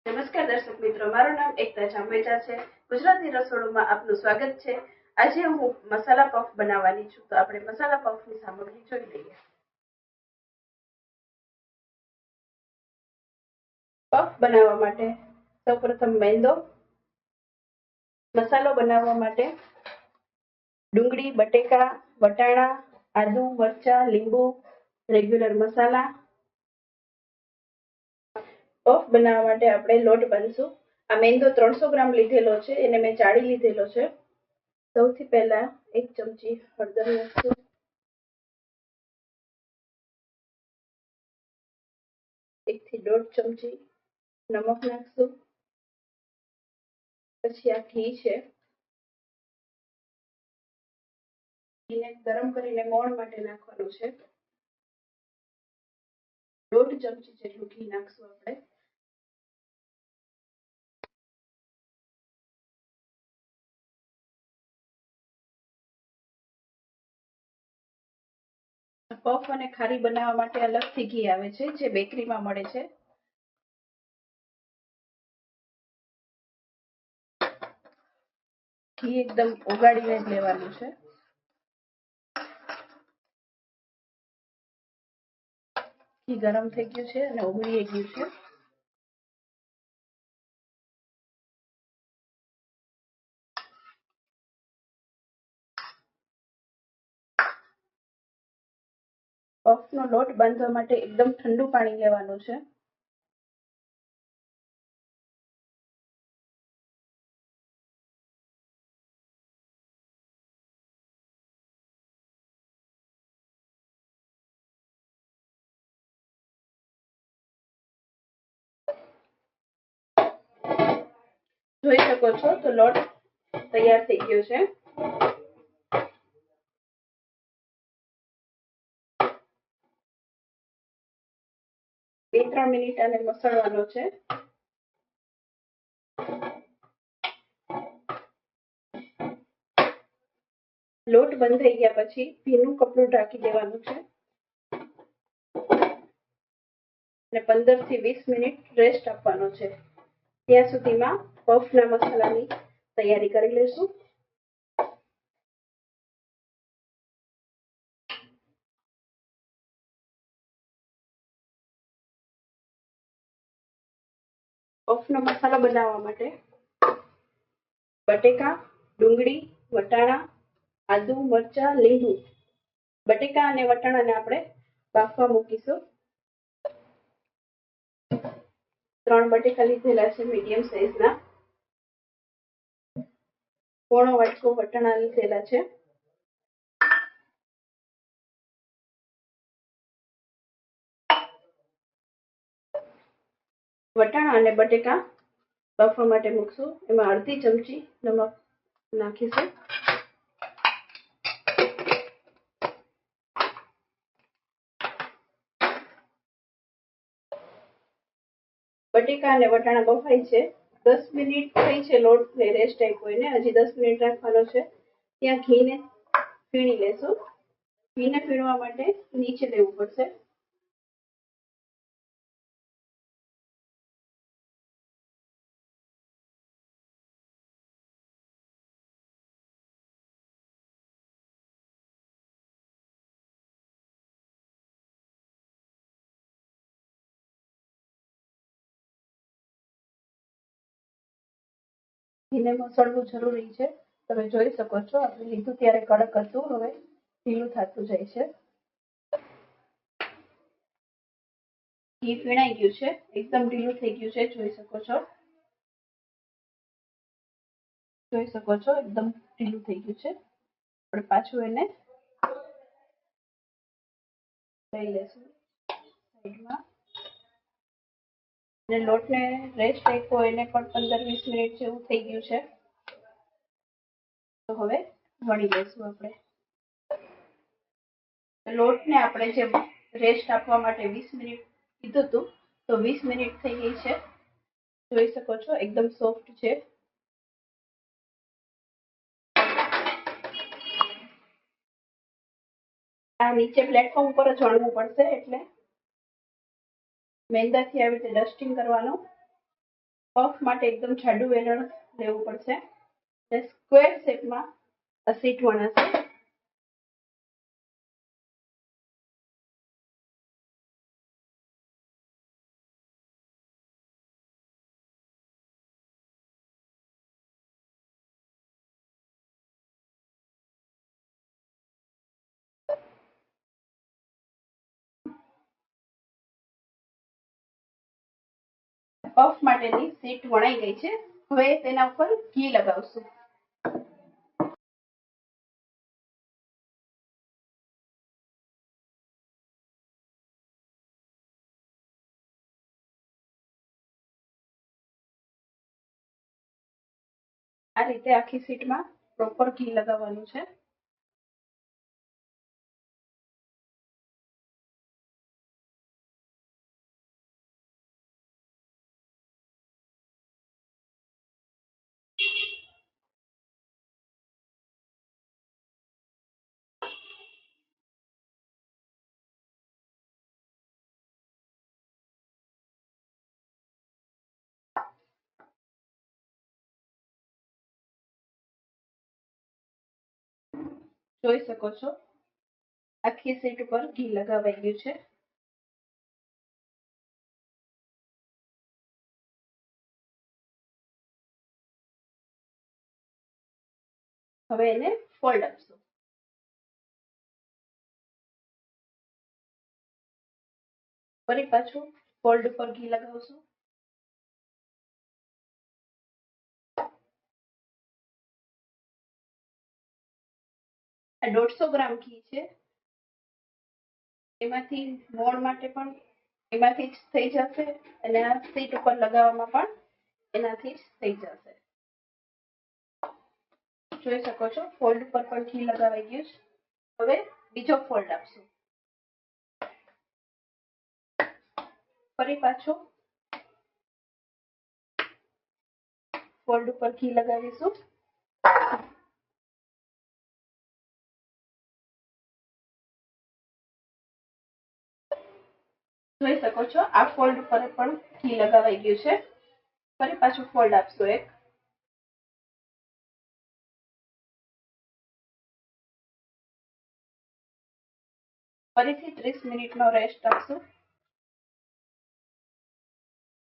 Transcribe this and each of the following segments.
નમસ્કાર દર્શક મિત્રો, મારું નામ એકતા જાંબેજા છે. ગુજરાતી રસોડુંમાં આપનું સ્વાગત છે. આજે હું મસાલા પફ બનાવવાની છું. તો આપણે મસાલા પફની સામગ્રી જોઈ લઈએ. પફ બનાવવા માટે સૌપ્રથમ મેંદો, મસાલો બનાવવા માટે ડુંગળી, બટેકા, વટાણા, આદુ, મરચા, લીંબુ, રેગ્યુલર મસાલા. પફ બનાવવા માટે આપણે લોટ બાંધશું. આ મેંદો 300 ગ્રામ લીધેલો છે, એને મેં ચાળી લીધેલો છે. સૌથી પહેલા 1 ચમચી હળદર નાખશું, 1 થી 1.5 ચમચી નમક નાખશું. પછી આ ઘી છે, ઘીને ગરમ કરીને મોણ માટે નાખવાનું છે. 1.5 ચમચી જેટલું ઘી નાખશું આપણે. પફ અને ખારી બનાવવા માટે અલગથી ઘી આવે છે, જે બેકરીમાં મળે છે. ઘી એકદમ ઓગાળીને જ લેવાનું છે. ઘી ગરમ થઈ ગયું છે અને ઓગળી ગયું છે. પફનો લોટ બાંધવા માટે એકદમ ઠંડુ પાણી લેવાનું છે. જોઈ શકો છો તો લોટ તૈયાર થઈ ગયો છે. 2-3 મિનિટ આને મસળવાનો છે. લોટ બંધ થઈ ગયા પછી ભીનું કપડું ઢાંકી દેવાનું છે અને 15 થી 20 મિનિટ રેસ્ટ આપવાનો છે. ત્યાં સુધીમાં પફના મસાલાની તૈયારી કરી લઈશું. પફનો મસાલો બનાવવા માટે બટેકા, ડુંગળી, વટાણા, આદુ, મરચા, લીંબુ. બટેકા અને વટાણાને આપણે બાફવા મૂકીશું. 3 બટેકા લીધેલા છે મીડિયમ સાઈઝના. પોણો વાટકો વટાણા લીધેલા છે. વટાણા અને બટેકા બાફવા માટે મૂકશું. એમાં અડધી ચમચી નમક નાખીશું. બટેકા અને વટાણા બફાય છે. 10 મિનિટ થઈ છે લોટને રેસ્ટ આપ્યો એને. હજી 10 મિનિટ રાખવાનો છે. ત્યાં ઘીને ફીણી લેશું. ઘીને ફીણવા માટે નીચે લેવું પડશે. ઘીને મસળવું જરૂરી છે. તમે જોઈ શકો છો આપણે લીધું ત્યારે કડક હતું, હવે ઢીલું થતું જાય છે. ઘી ફીણાઈ ગયું છે, એકદમ ઢીલું થઈ ગયું છે. જોઈ શકો છો એકદમ ઢીલું થઈ ગયું છે. આપણે પાછું એને લઈ લેશું સાઈડમાં. અને લોટને રેસ્ટ આપ્યો એને પણ 15-20 મિનિટ જેવું થઈ ગયું છે. તો હવે વણી લઈશું આપણે. લોટને આપણે જે રેસ્ટ આપવા માટે 20 મિનિટ કીધું હતું, તો 20 મિનિટ થઈ ગઈ છે. જોઈ શકો છો એકદમ સોફ્ટ છે. આ નીચે પ્લેટફોર્મ ઉપર જ વણવું પડશે, એટલે મેંદાથી આવી રીતે ડસ્ટિંગ કરવાનું. પફ માટે એકદમ જાડું વેલણ લેવું પડશે. સ્ક્વેર શેપમાં આ સીટ વણાશે. પફ માટેની સીટ વણાઈ ગઈ છે. હવે તેના ઉપર ઘી લગાવશું. આ રીતે આખી સીટમાં પ્રોપર ઘી લગાવવાનું છે. જોઈ શકો છો આખી સીટ ઉપર ઘી લગાવાઈ ગયું છે. હવે એને ફોલ્ડ આપશું. ફરી પાછું ફોલ્ડ ઉપર ઘી લગાવશું. આ 150 ગ્રામ ઘી છે. એમાંથી મોણ માટે પણ એમાંથી જ થઈ જશે અને આ સીટ ઉપર લગાવવામાં પણ એનાથી જ થઈ જશે. જોઈ શકો છો ફોલ્ડ ઉપર પણ ઘી લગાવાઈ ગયું છે. હવે બીજો ફોલ્ડ આપશું. ફરી પાછો ફોલ્ડ ઉપર ઘી લગાવીશું. જોઈ શકો છો આ ફોલ્ડ ઉપર પણ ઘી લગાવાઈ ગયું છે. ફરી પાછું ફોલ્ડ આપશું એક. ફરીથી 30 મિનિટનો રેસ્ટ આપશું.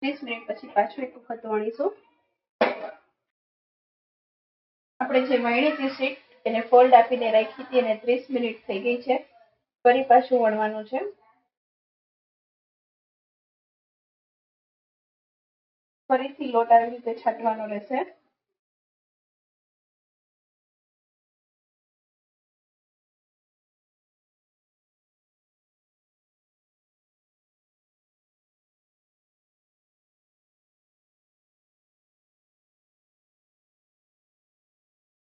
30 મિનિટ પછી પાછું એક વખત વણીશું. આપણે જે વણી હતી સીટ એને ફોલ્ડ આપીને રાખી હતી અને 30 મિનિટ થઈ ગઈ છે. ફરી પાછું વણવાનું છે. ફરીથી લોટ આવી રીતે છાંટવાનો રહેશે.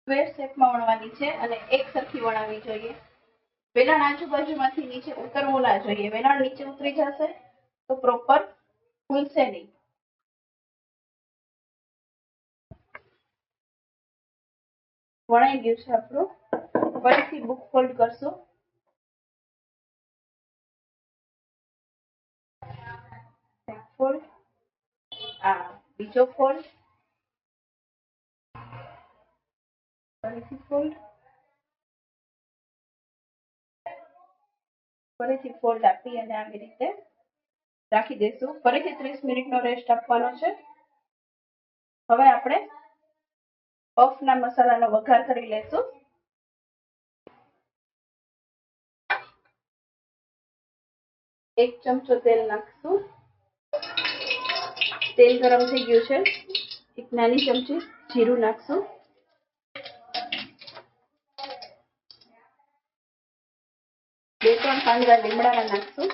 સ્ક્વેર શેપમાં વણવાની છે અને એક સરખી વણાવી જોઈએ. વેલણ આજુબાજુમાંથી નીચે ઉતરવું ના જોઈએ. વેલણ નીચે ઉતરી જશે તો પ્રોપર ફૂલશે નહીં. વણાઈ ગયું છે આપણું. ફરીથી બુક ફોલ્ડ કરશું. ફોલ્ડ આ બીજો ફોલ્ડ. ફરીથી ફોલ્ડ. ફરીથી ફોલ્ડ આપી અને આવી રીતે રાખી દઈશું. ફરીથી 30 મિનિટનો રેસ્ટ આપવાનો છે. હવે આપણે પફના મસાલાનો વઘાર કરી લઈશું. એક ચમચો તેલ નાખશું. તેલ ગરમ થઈ ગયું છે. એક નાની ચમચી જીરું નાખશું. 2-3 પાંદડા લીમડાના નાખશું.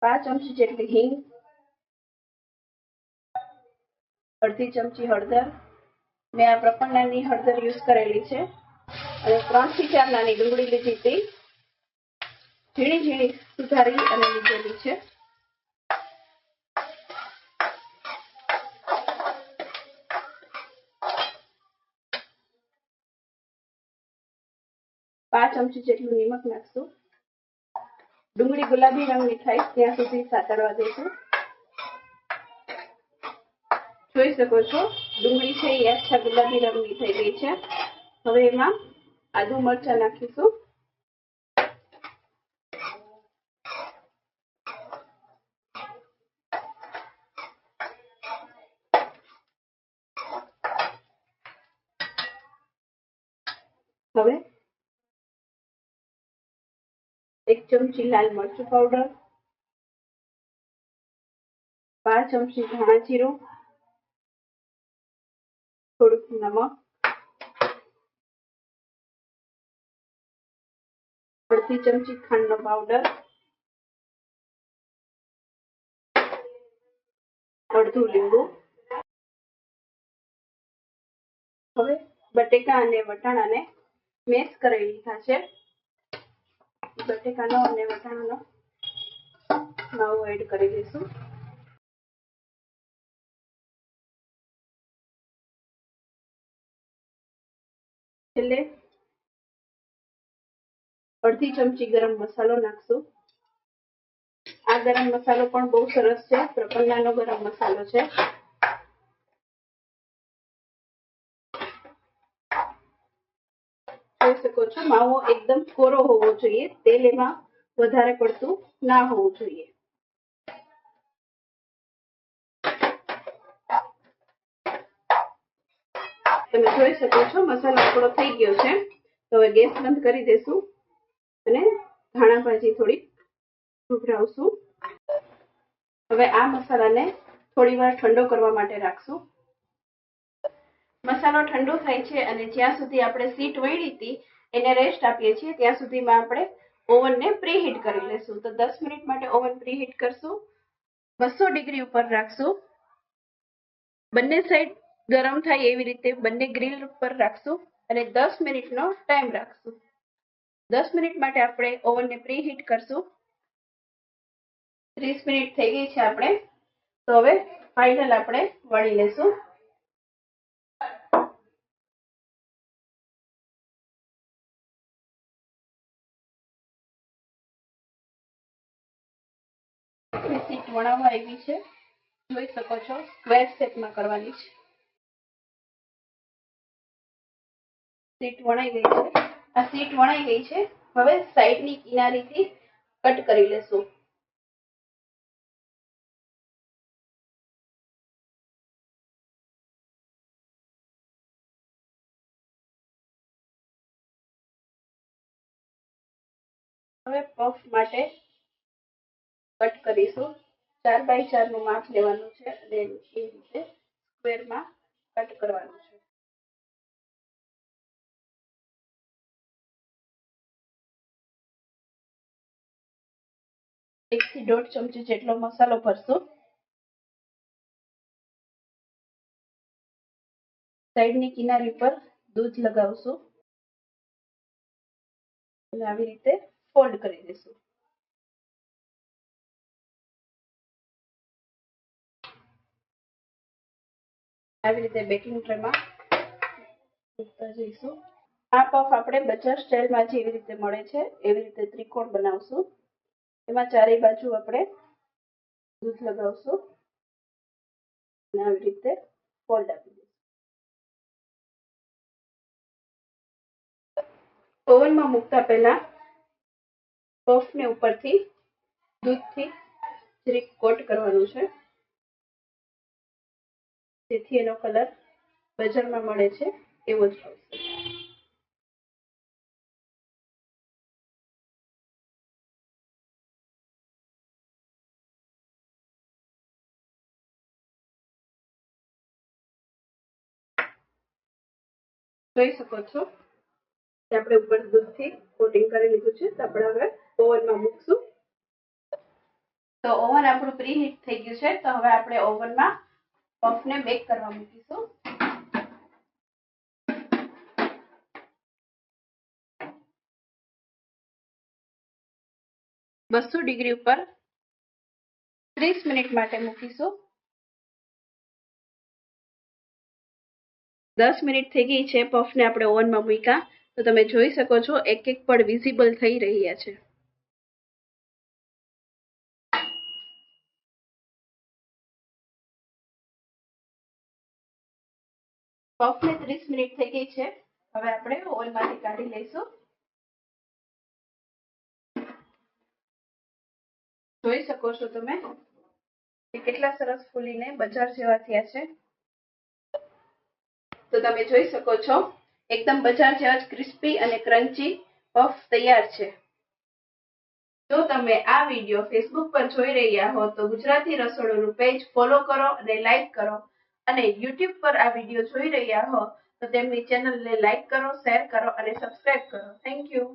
5 ચમચી જેટલી હિંગ. અડધી ચમચી હળદર. મેં આ પ્રપન્નાની હળદર યુઝ કરેલી છે. અને 3 થી 4 નાની ડુંગળી લીધી હતી. ઝીણી ઝીણી સુધારી અને લીધેલી છે. પાંચ ચમચી જેટલું નિમક નાખશું. ડુંગળી ગુલાબી રંગની થાય ત્યાં સુધી સાતળવા દઈશું. જોઈ શકો છો ડુંગળી છે એ આછા ગુલાબી રંગની થઈ ગઈ છે. હવે એમાં આદુ મરચાં નાખીશું. હવે 1 ચમચી લાલ મરચું પાવડર, 12 ચમચી ધાણા જીરું, થોડુંક નમક, અડધી ચમચી ખાંડનો પાવડર, અડધું લીંબુ. હવે બટેકા અને વટાણાને મેશ કરી લીધા છે. બટેકાનો અને વટાણાનો માવો એડ કરી દઈશું. છેલ્લે અડધી ચમચી ગરમ મસાલો નાખશું. આ ગરમ મસાલો પણ બહુ સરસ છે, પ્રપન્નાનો ગરમ મસાલો છે. જોઈ શકો છો માવો એકદમ કોરો હોવો જોઈએ, તેલ એમાં વધારે પડતું ના હોવું જોઈએ. તમે જોઈ શકો છો મસાલો થોડો થઈ ગયો છે. તો હવે ગેસ બંધ કરી દેશું અને ધાણા ભાજી થોડી ઉભરાવશું. હવે આ મસાલાને થોડી વાર ઠંડો કરવા માટે રાખશું. મસાલો ઠંડો થાય છે અને જ્યાં સુધી આપણે સીટ વળી હતી એને રેસ્ટ આપીએ છીએ ત્યાં સુધીમાં આપણે ઓવનને પ્રીહીટ કરી લેશું. તો 10 મિનિટ માટે ઓવન પ્રીહીટ કરશું. 200 ડિગ્રી ઉપર રાખશું. બંને સાઈડ ગરમ થાય એવી રીતે બંને ગ્રીલ ઉપર રાખશું અને 10 મિનિટનો ટાઈમ રાખશું. 10 મિનિટ માટે આપણે ઓવનને પ્રીહીટ કરશું. 30 મિનિટ થઈ ગઈ છે આપણે. તો હવે ફાઇનલ આપણે વળી લેશું. સીટ વણાવવા આવી છે, જોઈ શકો છો સ્ક્વેર શેપમાં કરવાની છે. સીટ વણાઈ ગઈ છે. આ સીટ વણાઈ ગઈ છે. હવે સાઈડની કિનારીથી કટ કરી લેશું. હવે પફ માટે કટ કરીશું. 4x4 નું માપ લેવાનું છે અને એ રીતે સ્ક્વેરમાં કટ કરવાનું છે. એક થી 1.5 ચમચી જેટલો મસાલો ભરશું. સાઈડની કિનારી પર દૂધ લગાવશું અને આવી રીતે ફોલ્ડ કરી દઈશું. આવી રીતે બેકિંગ ટ્રેમાં મૂકતા જઈશું. આ પફ આપણે બજાર સ્ટાઇલમાં જેવી રીતે મળે છે એવી રીતે ત્રિકોણ બનાવશું. એમાં ચારેય બાજુ આપણે દૂધ લગાવશું અને આવી રીતે ફોલ્ડ આપી દઈશું. ઓવનમાં મૂકતા પહેલા પફને ઉપરથી દૂધથી જરીક કોટ કરવાનું છે, જેથી એનો કલર બજારમાં મળે છે એવો જ આવશે. જોઈ શકો છો કે આપણે ઉપર દૂધથી કોટિંગ કરી લીધું છે. તો આપણે હવે ઓવનમાં મૂકશું. તો ઓવન આપણું પ્રીહીટ થઈ ગયું છે. તો હવે આપણે ઓવનમાં પફને બેક કરવા મૂકીશું. 200 ડિગ્રી ઉપર 30 મિનિટ માટે મૂકીશું. 10 મિનિટ થઈ ગઈ છે. પફને આપણે ઓવનમાં મૂક્યા તો તમે જોઈ શકો છો એક એક પડ વિઝિબલ થઈ રહ્યા છે. પફને 30 મિનિટ થઈ ગઈ છે. હવે આપણે ઓવનમાંથી કાઢી લઈશું. જોઈ શકો છો તમે કે કેટલા સરસ ફૂલીને બજાર જેવા થયા છે. તો તમે જોઈ શકો છો એકદમ બજાર જેવા જ ક્રિસ્પી અને ક્રન્ચી પફ તૈયાર છે. જો તમે આ વિડીયો ફેસબુક પર જોઈ રહ્યા હો તો ગુજરાતી રસોડુંનું પેજ ફોલો કરો અને લાઈક કરો, અને યુટ્યુબ પર આ વિડીયો જોઈ રહ્યા હો તો તેમની ચેનલને લાઈક કરો, શેર કરો અને સબસ્ક્રાઇબ કરો. Thank you.